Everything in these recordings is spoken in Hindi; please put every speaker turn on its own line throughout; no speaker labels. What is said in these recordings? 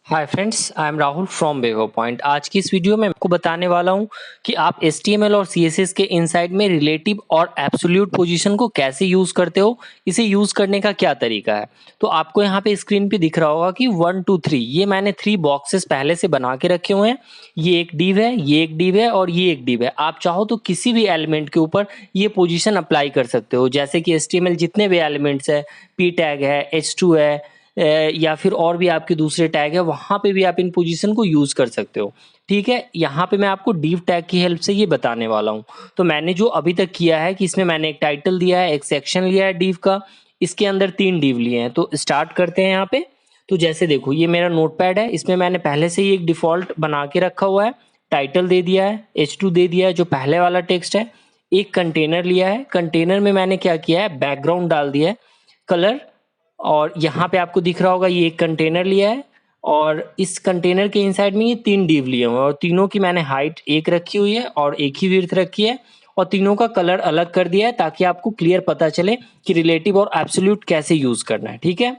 Hi friends, I am Rahul from बेवो पॉइंट। आज की इस वीडियो में आपको बताने वाला हूं कि आप HTML और CSS के इनसाइड में रिलेटिव और एब्सोल्यूट पोजीशन को कैसे यूज़ करते हो, इसे यूज़ करने का क्या तरीका है। तो आपको यहाँ पे स्क्रीन पे दिख रहा होगा कि 1 2 3 ये मैंने 3 बॉक्सेस पहले से बना के रखे हुए हैं। ये एक डिव है, ये एक डिव है और ये एक डिव है। आप चाहो तो किसी भी एलिमेंट के ऊपर ये पोजीशन अप्लाई कर सकते हो, जैसे कि HTML जितने भी एलिमेंट्स है, p टैग है, h2 है, या फिर और भी आपके दूसरे टैग है, वहाँ पे भी आप इन पोजीशन को यूज़ कर सकते हो। ठीक है, यहाँ पे मैं आपको div टैग की हेल्प से ये बताने वाला हूँ। तो मैंने जो अभी तक किया है कि इसमें मैंने एक टाइटल दिया है, एक सेक्शन लिया है div का, इसके अंदर 3 div लिए हैं। तो स्टार्ट करते हैं यहाँ पे। तो जैसे देखो, ये मेरा नोटपैड है, इसमें मैंने पहले से ही एक डिफ़ॉल्ट बना के रखा हुआ है। टाइटल दे दिया है, h2 दे दिया है जो पहले वाला टेक्स्ट है। एक कंटेनर लिया है, कंटेनर में मैंने क्या किया है, बैकग्राउंड डाल दिया है, कलर। और यहाँ पे आपको दिख रहा होगा ये एक कंटेनर लिया है और इस कंटेनर के इनसाइड में ये 3 डिव लिए हुए हैं और तीनों की मैंने हाइट एक रखी हुई है और एक ही विड्थ रखी है और तीनों का कलर अलग कर दिया है ताकि आपको क्लियर पता चले कि रिलेटिव और एब्सोल्यूट कैसे यूज करना है। ठीक है,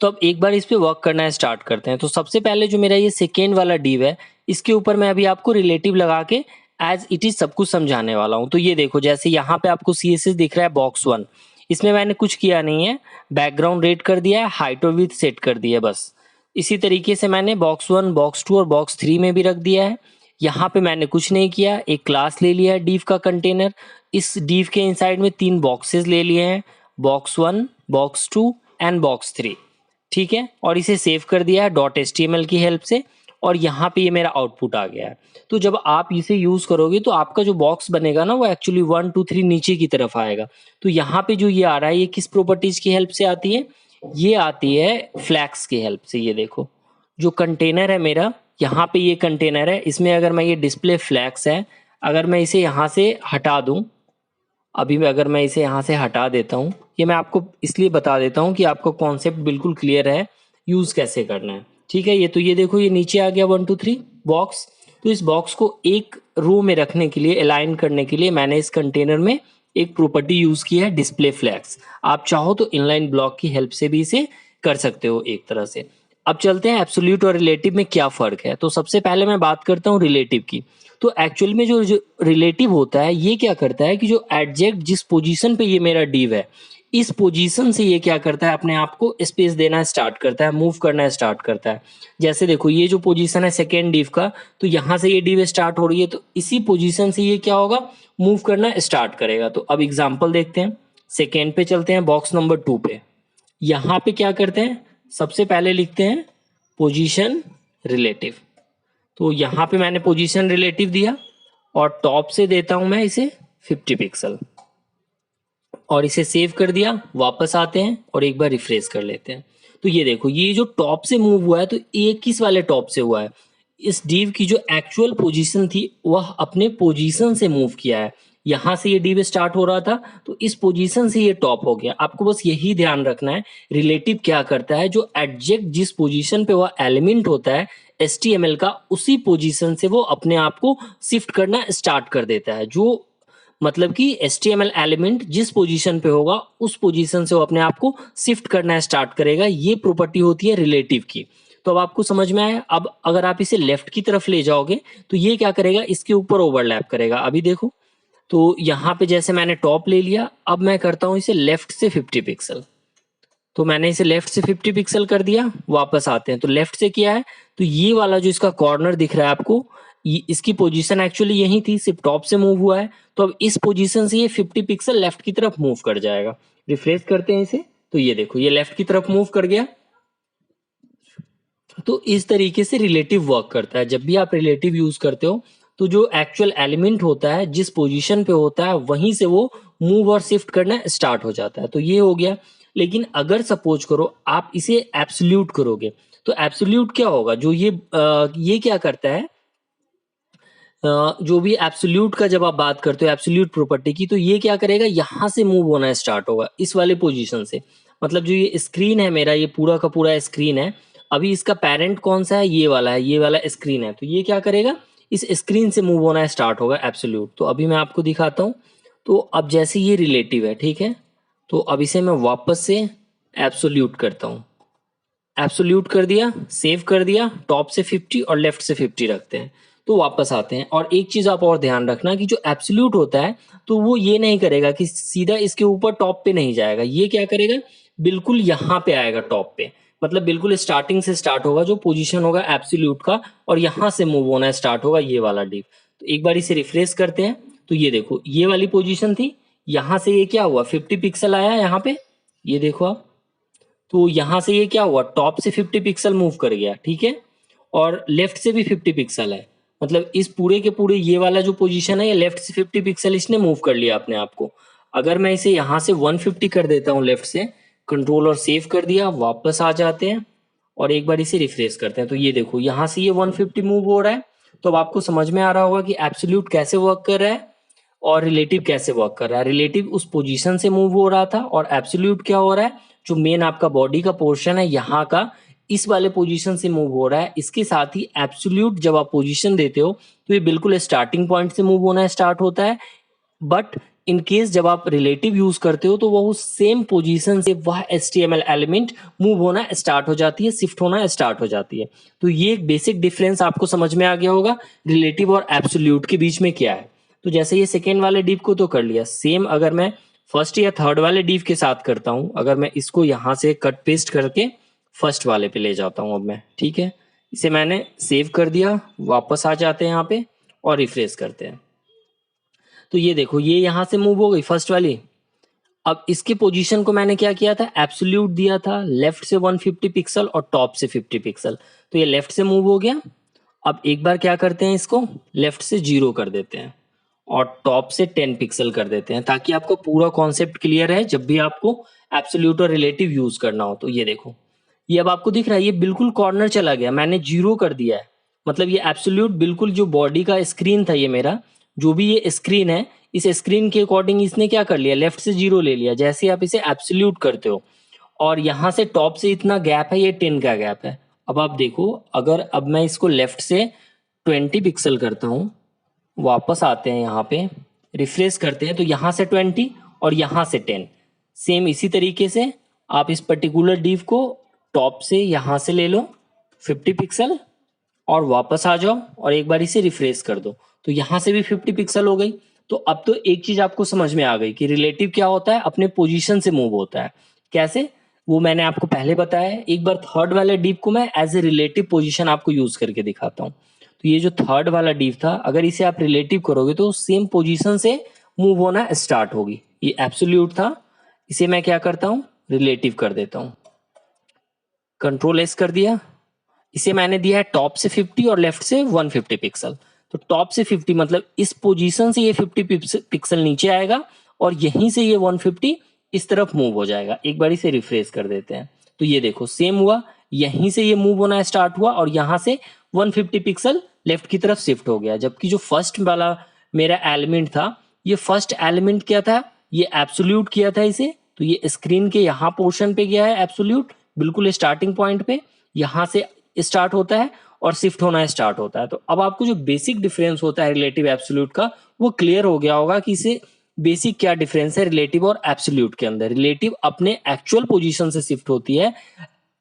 तो अब एक बार इस पे वर्क करना है, स्टार्ट करते हैं। तो सबसे पहले जो मेरा ये सेकेंड वाला डिव है, इसके ऊपर मैं अभी आपको रिलेटिव लगा के एज इट इज सब कुछ समझाने वाला हूँ। तो ये देखो, जैसे यहाँ पे आपको CSS दिख रहा है बॉक्स 1, इसमें मैंने कुछ किया नहीं है, बैकग्राउंड रेड कर दिया है, हाइट और विड्थ सेट कर दी है बस। इसी तरीके से मैंने बॉक्स 1, बॉक्स 2 और बॉक्स 3 में भी रख दिया है। यहाँ पे मैंने कुछ नहीं किया, एक क्लास ले लिया है डिव का कंटेनर। इस डिव के इनसाइड में 3 बॉक्सेस ले लिए हैं, बॉक्स 1, बॉक्स 2 एंड बॉक्स 3। ठीक है, और इसे सेव कर दिया है .html की हेल्प से और यहाँ पे ये मेरा आउटपुट आ गया है। तो जब आप इसे यूज करोगे तो आपका जो बॉक्स बनेगा ना, वो एक्चुअली 1 2 3 नीचे की तरफ आएगा। तो यहाँ पे जो ये आ रहा है, ये किस प्रॉपर्टीज की हेल्प से आती है, ये आती है फ्लैग्स की हेल्प से। ये देखो, जो कंटेनर है मेरा, यहाँ पे ये कंटेनर है, इसमें अगर मैं ये डिस्प्ले फ्लैग्स है, अगर मैं इसे यहाँ से हटा दूं, अभी मैं अगर मैं इसे यहाँ से हटा देता हूँ, ये मैं आपको इसलिए बता देता हूँ कि आपको कॉन्सेप्ट बिल्कुल क्लियर है यूज़ कैसे करना है। ठीक है, ये तो ये देखो, ये नीचे आ गया 1 2 3 बॉक्स। तो इस बॉक्स को एक रो में रखने के लिए, अलाइन करने के लिए मैंने इस कंटेनर में एक प्रॉपर्टी यूज़ की है, डिस्प्ले फ्लैग्स। आप चाहो तो इनलाइन ब्लॉक की हेल्प से भी इसे कर सकते हो एक तरह से। अब चलते हैं एब्सोल्यूट और रिलेटिव में क्या फ़र्क है। तो सबसे पहले मैं बात करता हूँ रिलेटिव की। तो एक्चुअल में जो जो रिलेटिव होता है, ये क्या करता है कि जो एडजेक्ट जिस पोजीशन पे ये मेरा डिव है, इस पोजीशन से ये क्या करता है, अपने आप को स्पेस देना स्टार्ट करता है, मूव करना स्टार्ट करता है। जैसे देखो, ये जो पोजीशन है सेकेंड डिव का, तो यहाँ से ये डिव स्टार्ट हो रही है, तो इसी पोजीशन से ये क्या होगा, मूव करना स्टार्ट करेगा। तो अब एग्जाम्पल देखते हैं, सेकेंड पे चलते हैं, बॉक्स नंबर 2 पे। यहाँ पे क्या करते हैं, सबसे पहले लिखते हैं पोजीशन रिलेटिव। तो यहाँ पे मैंने पोजीशन रिलेटिव दिया और टॉप से देता हूं मैं इसे 50 पिक्सल और इसे सेव कर दिया। वापस आते हैं और एक बार रिफ्रेश कर लेते हैं। तो ये देखो, ये जो टॉप से मूव हुआ है, तो ये किस वाले टॉप से हुआ है, इस डिव की जो एक्चुअल पोजीशन थी वह अपने पोजीशन से मूव किया है। यहां से ये डिव स्टार्ट हो रहा था, तो इस पोजीशन से ये टॉप हो गया। आपको बस यही ध्यान रखना है, रिलेटिव क्या करता है, जो एडजेक्ट जिस पोजीशन पे वह एलिमेंट होता है HTML का, उसी पोजीशन से वो अपने आप को शिफ्ट करना स्टार्ट कर देता है। जो मतलब कि HTML एलिमेंट जिस पोजीशन पे होगा, उस पोजीशन से वो अपने आप को शिफ्ट करना स्टार्ट करेगा। ये प्रॉपर्टी होती है रिलेटिव की। तो अब आपको समझ में आया। अब अगर आप इसे लेफ्ट की तरफ ले जाओगे तो ये क्या करेगा, इसके ऊपर ओवरलैप करेगा। अभी देखो, तो यहाँ पे जैसे मैंने टॉप ले लिया, अब मैं करता हूँ इसे लेफ्ट से 50 पिक्सल। तो मैंने इसे लेफ्ट से 50 पिक्सल कर दिया। वापस आते हैं, तो लेफ्ट से किया है, तो ये वाला जो इसका कॉर्नर दिख रहा है आपको, इसकी पोजीशन एक्चुअली यही थी, सिर्फ टॉप से मूव हुआ है। तो अब इस पोजीशन से ये 50 पिक्सल लेफ्ट की तरफ मूव कर जाएगा। रिफ्रेश करते हैं इसे, तो ये देखो, ये लेफ्ट की तरफ मूव कर गया। तो इस तरीके से रिलेटिव वर्क करता है। जब भी आप रिलेटिव यूज करते हो, तो जो एक्चुअल एलिमेंट होता है जिस पोजीशन पे होता है, वहीं से वो मूव और शिफ्ट करना स्टार्ट हो जाता है। तो ये हो गया। लेकिन अगर सपोज करो आप इसे एब्सोल्यूट करोगे, तो एब्सोल्यूट क्या होगा, जो ये क्या करता है, जो भी एब्सोल्यूट का जब आप बात करते हो एब्सोल्यूट प्रॉपर्टी की, तो ये क्या करेगा, यहां से मूव होना स्टार्ट होगा, इस वाले पोजीशन से। मतलब जो ये स्क्रीन है मेरा, ये पूरा का पूरा स्क्रीन है, अभी इसका पेरेंट कौन सा है, ये वाला है, ये वाला स्क्रीन है। तो ये क्या करेगा, इस स्क्रीन से मूव होना स्टार्ट होगा एब्सोल्यूट। तो अभी मैं आपको दिखाता हूँ। तो अब जैसे ये रिलेटिव है, ठीक है, तो अब इसे मैं वापस से एब्सोल्यूट करता हूँ। एब्सोल्यूट कर दिया, सेव कर दिया, टॉप से 50 और लेफ्ट से 50 रखते हैं। तो वापस आते हैं और एक चीज आप और ध्यान रखना कि जो एब्सोल्यूट होता है तो वो ये नहीं करेगा कि सीधा इसके ऊपर टॉप पे नहीं जाएगा, ये क्या करेगा, बिल्कुल यहाँ पे आएगा टॉप पे, मतलब बिल्कुल स्टार्टिंग से स्टार्ट होगा जो पोजीशन होगा एब्सोल्यूट का, और यहाँ से मूव होना स्टार्ट होगा ये वाला डिप। तो एक बार इसे रिफ्रेश करते हैं तो ये देखो ये वाली पोजीशन थी, यहाँ से ये क्या हुआ 50 पिक्सल आया यहाँ पे, ये देखो आप, तो यहाँ से ये क्या हुआ टॉप से 50 पिक्सल मूव कर गया, ठीक है, और लेफ्ट से भी 50 पिक्सल है, मतलब इस पूरे के पूरे ये वाला जो पोजीशन है ये लेफ्ट से 50 पिक्सल इसने मूव कर लिया अपने आप को। अगर मैं इसे यहाँ से 150 कर देता हूँ लेफ्ट से, कंट्रोल और सेव कर दिया, वापस आ जाते हैं और एक बार इसे रिफ्रेश करते हैं तो ये देखो यहाँ से ये 150 मूव हो रहा है। तो अब आपको समझ में आ रहा होगा कि एब्सोल्यूट कैसे वर्क कर रहा है और रिलेटिव कैसे वर्क कर रहा है। रिलेटिव उस पोजीशन से मूव हो रहा था और एब्सोल्यूट क्या हो रहा है, जो मेन आपका बॉडी का पोर्शन है यहाँ का, इस वाले पोजीशन से मूव हो रहा है। इसके साथ ही एब्सोल्यूट जब आप पोजीशन देते हो तो ये बिल्कुल स्टार्टिंग पॉइंट से मूव होना स्टार्ट होता है, बट इन केस जब आप रिलेटिव यूज करते हो तो वो उस सेम पोजीशन से वह HTML एलिमेंट मूव होना स्टार्ट हो जाती है, शिफ्ट होना स्टार्ट हो जाती है। तो ये एक बेसिक डिफरेंस आपको समझ में आ गया होगा रिलेटिव और एब्सोल्यूट के बीच में क्या है। तो जैसे ये सेकेंड वाले डिव को तो कर लिया, सेम अगर मैं फर्स्ट या थर्ड वाले डिव के साथ करता हूं, अगर मैं इसको यहां से कट पेस्ट करके फर्स्ट वाले पे ले जाता हूं अब मैं, ठीक है, इसे मैंने सेव कर दिया, वापस आ जाते हैं यहाँ पे और रिफ्रेश करते हैं तो ये देखो ये यहां से मूव हो गई फर्स्ट वाली। अब इसके पोजीशन को मैंने क्या किया था, एब्सोल्यूट दिया था, लेफ्ट से 150 पिक्सल और टॉप से 50 पिक्सल, तो ये लेफ्ट से मूव हो गया। अब एक बार क्या करते हैं, इसको लेफ्ट से 0 कर देते हैं और टॉप से 10 पिक्सल कर देते हैं, ताकि आपको पूरा कॉन्सेप्ट क्लियर है जब भी आपको एब्सोल्यूट और रिलेटिव यूज करना हो। तो ये देखो ये अब आपको दिख रहा है ये बिल्कुल कॉर्नर चला गया, मैंने 0 कर दिया है, मतलब ये एब्सोल्यूट बिल्कुल जो बॉडी का स्क्रीन था, ये मेरा जो भी ये स्क्रीन है, इस स्क्रीन के अकॉर्डिंग इसने क्या कर लिया, लेफ्ट से 0 ले लिया, जैसे आप इसे एब्सोल्यूट करते हो। और यहाँ से टॉप से इतना गैप है, ये 10 का गैप है। अब आप देखो अगर अब मैं इसको लेफ्ट से 20 पिक्सल करता हूँ, वापस आते हैं यहाँ पे रिफ्रेश करते हैं तो यहाँ से 20 और यहाँ से 10, सेम इसी तरीके से आप इस पर्टिकुलर डिव को टॉप से यहाँ से ले लो 50 पिक्सल और वापस आ जाओ और एक बार इसे रिफ्रेश कर दो, तो यहाँ से भी 50 पिक्सल हो गई। तो अब तो एक चीज आपको समझ में आ गई कि रिलेटिव क्या होता है, अपने पोजीशन से मूव होता है। कैसे, वो मैंने आपको पहले बताया है। एक बार थर्ड वाले डिव को मैं एज ए रिलेटिव पोजीशन आपको यूज करके दिखाता हूँ। तो ये जो थर्ड वाला डिव था, अगर इसे आप रिलेटिव करोगे तो सेम पोजीशन से मूव होना स्टार्ट होगी। ये एब्सोल्यूट था, इसे मैं क्या करता हूँ, रिलेटिव कर देता हूँ, कंट्रोल एस कर दिया, इसे मैंने दिया है टॉप से 50 और लेफ्ट से 150 पिक्सल। तो टॉप से 50 मतलब इस पोजीशन से ये 50 पिक्सल नीचे आएगा और यहीं से ये 150 इस तरफ मूव हो जाएगा। एक बार इसे रिफ्रेश कर देते हैं तो ये देखो सेम हुआ, यहीं से ये मूव होना स्टार्ट हुआ और यहाँ से 150 पिक्सल लेफ्ट की तरफ शिफ्ट हो गया। जबकि जो फर्स्ट वाला मेरा एलिमेंट था, ये फर्स्ट एलिमेंट क्या था, ये एब्सोल्यूट किया था इसे, तो ये स्क्रीन के यहाँ पोर्शन पे गया है एब्सोल्यूट, बिल्कुल स्टार्टिंग पॉइंट पे, यहाँ से स्टार्ट होता है और शिफ्ट होना स्टार्ट होता है। तो अब आपको जो बेसिक डिफरेंस होता है रिलेटिव एब्सोल्यूट का, वो क्लियर हो गया होगा कि इसे बेसिक क्या डिफरेंस है रिलेटिव और एब्सोल्यूट के अंदर। रिलेटिव अपने एक्चुअल पोजीशन से शिफ्ट होती है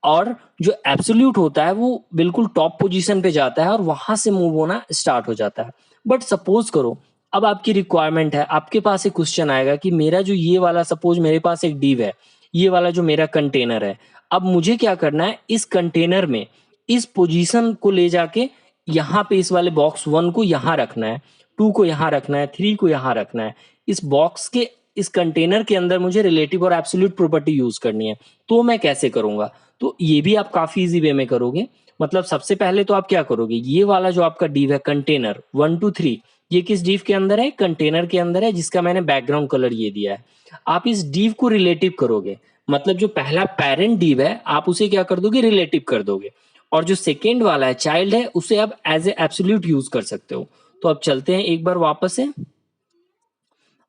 और जो एब्सोल्यूट होता है वो बिल्कुल टॉप पोजीशन पे जाता है और वहां से मूव होना स्टार्ट हो जाता है। बट सपोज करो अब आपकी रिक्वायरमेंट है, आपके पास एक क्वेश्चन आएगा कि मेरा जो ये वाला, सपोज मेरे पास एक डिव है, ये वाला जो मेरा कंटेनर है, अब मुझे क्या करना है, इस कंटेनर में इस पोजीशन को ले जाके यहाँ पे इस वाले बॉक्स 1 को यहाँ रखना है, 2 को यहाँ रखना है, 3 को यहाँ रखना है। इस बॉक्स के इस कंटेनर के अंदर मुझे रिलेटिव और एब्सोल्यूट प्रॉपर्टी यूज करनी है, तो मैं कैसे करूंगा, तो ये भी आप काफी इजी वे में करोगे। मतलब सबसे पहले तो आप क्या करोगे, ये वाला जो आपका डिव है कंटेनर 1 2 3, ये किस डिव के अंदर है, कंटेनर के अंदर है, जिसका मैंने बैकग्राउंड कलर ये दिया है। आप इस डिव को रिलेटिव करोगे, मतलब जो पहला पेरेंट डिव है आप उसे क्या कर दोगे, रिलेटिव कर दोगे, और जो सेकेंड वाला है चाइल्ड है उसे आप एज ए एब्सोल्यूट यूज कर सकते हो। तो अब चलते हैं एक बार वापस से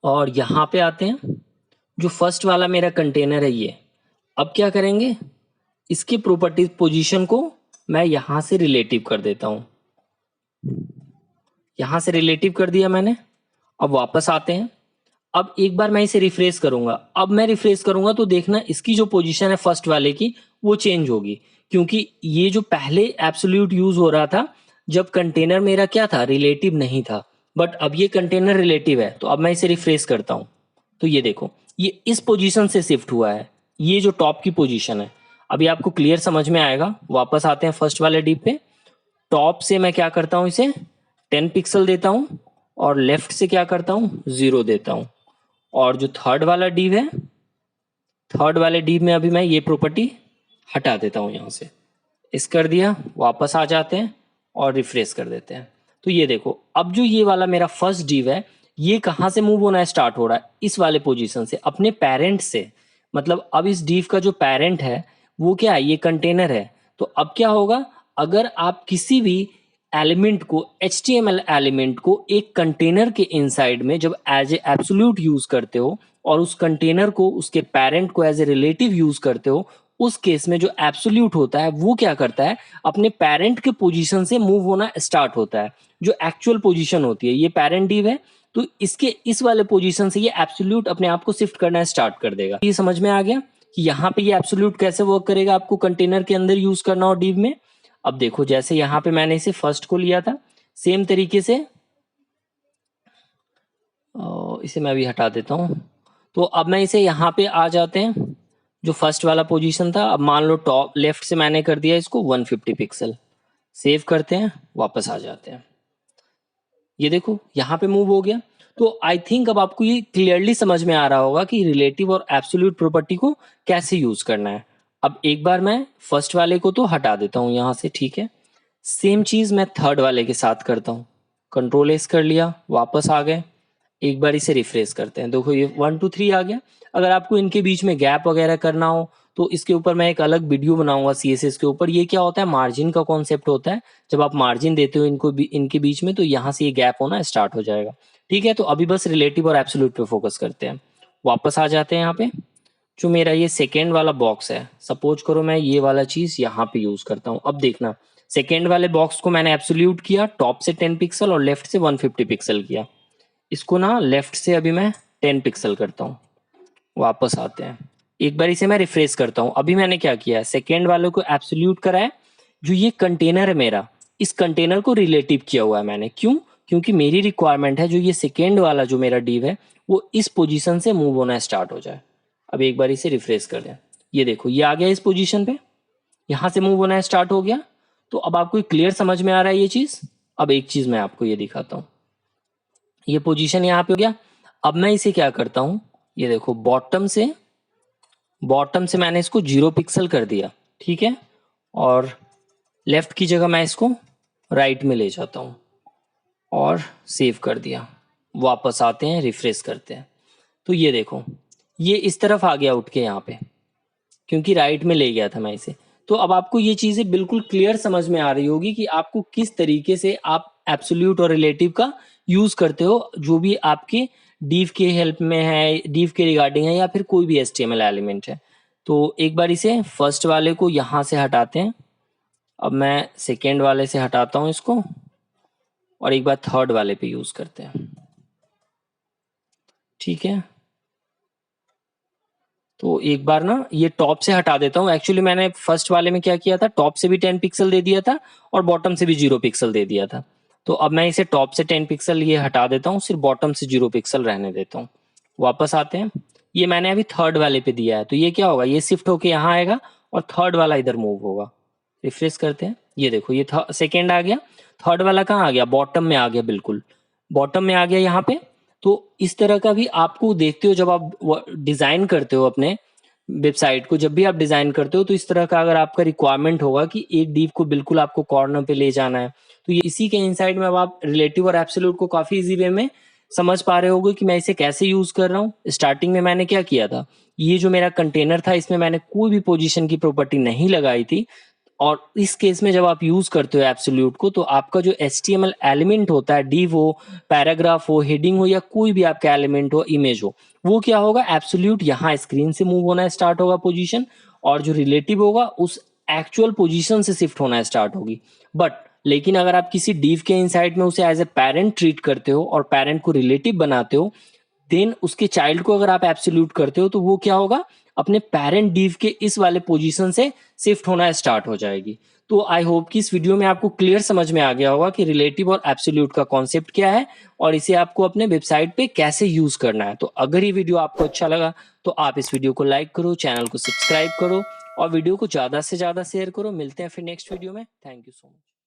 और यहाँ पे आते हैं, जो फर्स्ट वाला मेरा कंटेनर है ये, अब क्या करेंगे, इसकी प्रॉपर्टीज पोजीशन को मैं यहाँ से रिलेटिव कर देता हूँ, यहाँ से रिलेटिव कर दिया मैंने। अब वापस आते हैं, अब एक बार मैं इसे रिफ्रेश करूंगा, अब मैं रिफ्रेश करूंगा तो देखना इसकी जो पोजीशन है फर्स्ट वाले की वो चेंज होगी, क्योंकि ये जो पहले एब्सोल्यूट यूज हो रहा था जब कंटेनर मेरा क्या था, रिलेटिव नहीं था, बट अब ये कंटेनर रिलेटिव है। तो अब मैं इसे रिफ्रेश करता हूँ, तो ये देखो ये इस पोजीशन से शिफ्ट हुआ है, ये जो टॉप की पोजीशन है। अभी आपको क्लियर समझ में आएगा। वापस आते हैं फर्स्ट वाले डीप पे। टॉप से मैं क्या करता हूँ, इसे 10 पिक्सल देता हूँ और लेफ्ट से क्या करता हूँ, 0 देता हूँ। और जो थर्ड वाला डीप है, थर्ड वाले डीप में अभी मैं ये प्रॉपर्टी हटा देता हूँ यहाँ से। इस कर दिया, वापस आ जाते हैं और रिफ्रेश कर देते हैं। तो ये देखो अब जो ये वाला मेरा फर्स्ट डिव है, ये कहाँ से मूव होना स्टार्ट हो रहा है, इस वाले पोजीशन से, अपने पेरेंट से। मतलब अब इस डिव का जो पेरेंट है वो क्या है, ये कंटेनर है। तो अब क्या होगा, अगर आप किसी भी एलिमेंट को, HTML एलिमेंट को एक कंटेनर के इनसाइड में जब एज ए एब्सोल्यूट यूज करते हो और उस कंटेनर को, उसके पेरेंट को एज ए रिलेटिव यूज करते हो, उस केस में जो एब्सोल्यूट होता है वो क्या करता है, अपने पेरेंट के पोजीशन से मूव होना स्टार्ट होता है। जो एक्चुअल पोजीशन होती है, ये पेरेंट डिव है, तो इसके इस वाले पोजीशन से ये एब्सोल्यूट अपने आप को शिफ्ट करना स्टार्ट कर देगा। ये समझ में आ गया कि यहाँ पे ये एब्सोल्यूट कैसे वर्क करेगा, आपको कंटेनर के अंदर यूज करना हो डिव में। अब देखो जैसे यहाँ पे मैंने इसे फर्स्ट को लिया था, सेम तरीके से इसे मैं भी हटा देता हूँ। तो अब मैं इसे यहाँ पे आ जाते हैं, जो फर्स्ट वाला पोजीशन था। अब मान लो टॉप लेफ्ट से मैंने कर दिया इसको 150 पिक्सल। सेव करते हैं, वापस आ जाते हैं। ये देखो यहाँ पे मूव हो गया। तो आई थिंक अब आपको ये क्लियरली समझ में आ रहा होगा कि रिलेटिव और एब्सोल्यूट प्रॉपर्टी को कैसे यूज करना है। अब एक बार मैं फर्स्ट वाले को तो हटा देता हूँ यहाँ से, ठीक है। सेम चीज मैं थर्ड वाले के साथ करता हूँ। कंट्रोल एस कर लिया, वापस आ गए। एक बार इसे रिफ्रेश करते हैं, देखो ये 1 2 3 आ गया। अगर आपको इनके बीच में गैप वगैरह करना हो तो इसके ऊपर मैं एक अलग वीडियो बनाऊंगा CSS के ऊपर। ये क्या होता है, मार्जिन का कॉन्सेप्ट होता है। जब आप मार्जिन देते हो इनको इनके बीच में, तो यहाँ से ये गैप होना स्टार्ट हो जाएगा, ठीक है। तो अभी बस रिलेटिव और एब्सोल्यूट पे फोकस करते हैं। वापस आ जाते हैं यहाँ पे। जो मेरा ये सेकेंड वाला बॉक्स है, सपोज करो मैं ये वाला चीज यहाँ पे यूज करता हूँ। अब देखना, सेकेंड वाले बॉक्स को मैंने एब्सोल्यूट किया, टॉप से 10 पिक्सल और लेफ्ट से 150 पिक्सल किया। इसको ना लेफ्ट से अभी मैं 10 पिक्सल करता हूँ। वापस आते हैं, एक बार इसे मैं रिफ्रेश करता हूँ। अभी मैंने क्या किया, सेकेंड वाले को एब्सोल्यूट करा है। जो ये कंटेनर है मेरा, इस कंटेनर को रिलेटिव किया हुआ है मैंने। क्यों, क्योंकि मेरी रिक्वायरमेंट है जो ये सेकेंड वाला जो मेरा डिव है वो इस पोजीशन से मूव होना स्टार्ट हो जाए। अब एक बार इसे रिफ्रेश कर दें, ये देखो ये आ गया इस पोजीशन पे, यहाँ से मूव होना स्टार्ट हो गया। तो अब आपको क्लियर समझ में आ रहा है ये चीज। अब एक चीज मैं आपको ये दिखाता हूँ, ये पोजीशन यहाँ पे हो गया। अब मैं इसे क्या करता हूँ, ये देखो बॉटम से मैंने इसको 0 पिक्सल कर दिया, ठीक है। और लेफ्ट की जगह मैं इसको राइट में ले जाता हूँ और सेव कर दिया। वापस आते हैं, रिफ्रेश करते हैं, तो ये देखो ये इस तरफ आ गया उठ के यहाँ पे, क्योंकि राइट में ले गया था मैं इसे। तो अब आपको ये चीजें बिल्कुल क्लियर समझ में आ रही होगी कि आपको किस तरीके से आप एब्सोल्यूट और रिलेटिव का यूज करते हो, जो भी आपके डीव के हेल्प में है, डीव के रिगार्डिंग है, या फिर कोई भी HTML एलिमेंट है। तो एक बार इसे फर्स्ट वाले को यहाँ से हटाते हैं। अब मैं सेकेंड वाले से हटाता हूँ इसको और एक बार थर्ड वाले पे यूज करते हैं, ठीक है। तो एक बार ना ये टॉप से हटा देता हूँ। एक्चुअली मैंने फर्स्ट वाले में क्या किया था, टॉप से भी 10 पिक्सल दे दिया था और बॉटम से भी 0 पिक्सल दे दिया था। तो अब मैं इसे टॉप से 10 पिक्सल ये हटा देता हूँ, सिर्फ बॉटम से 0 पिक्सल रहने देता हूँ। वापस आते हैं, ये मैंने अभी थर्ड वाले पे दिया है, तो ये क्या होगा, ये शिफ्ट होके यहाँ आएगा और थर्ड वाला इधर मूव होगा। रिफ्रेश करते हैं, ये देखो ये सेकेंड आ गया, थर्ड वाला कहाँ आ गया, बॉटम में आ गया, बिल्कुल बॉटम में आ गया यहाँ पे। तो इस तरह का भी आपको देखते हो, जब आप डिजाइन करते हो अपने वेबसाइट को, जब भी आप डिजाइन करते हो, तो इस तरह का अगर आपका रिक्वायरमेंट होगा कि एक डिव को बिल्कुल आपको कॉर्नर पे ले जाना है, तो ये इसी के इनसाइड में अब आप रिलेटिव और एब्सोल्यूट को काफी इजी वे में समझ पा रहे होगे कि मैं इसे कैसे यूज कर रहा हूँ। स्टार्टिंग में मैंने क्या किया था, ये जो मेरा कंटेनर था इसमें मैंने कोई भी पोजीशन की प्रॉपर्टी नहीं लगाई थी। और इस केस में जब आप यूज करते हो एब्सोल्यूट को, तो आपका जो HTML एलिमेंट होता है, डिव हो, पैराग्राफ हो, हेडिंग हो, या कोई भी आपका एलिमेंट हो, इमेज हो, वो क्या होगा, एब्सोल्यूट यहाँ स्क्रीन से मूव होना स्टार्ट होगा पोजीशन, और जो रिलेटिव होगा उस एक्चुअल पोजीशन से शिफ्ट होना स्टार्ट होगी। बट लेकिन अगर आप किसी डिव के इनसाइड में उसे एज ए पेरेंट ट्रीट करते हो और पेरेंट को रिलेटिव बनाते हो, देन उसके चाइल्ड को अगर आप एब्सोल्यूट करते हो, तो वो क्या होगा, अपने पेरेंट div के इस वाले पोजीशन से शिफ्ट होना स्टार्ट हो जाएगी। तो आई होप कि इस वीडियो में आपको क्लियर समझ में आ गया होगा कि रिलेटिव और एब्सोल्यूट का कॉन्सेप्ट क्या है और इसे आपको अपने वेबसाइट पे कैसे यूज करना है। तो अगर ये वीडियो आपको अच्छा लगा तो आप इस वीडियो को लाइक करो, चैनल को सब्सक्राइब करो और वीडियो को ज़्यादा से ज़्यादा शेयर करो। मिलते हैं फिर नेक्स्ट वीडियो में। Thank you so much.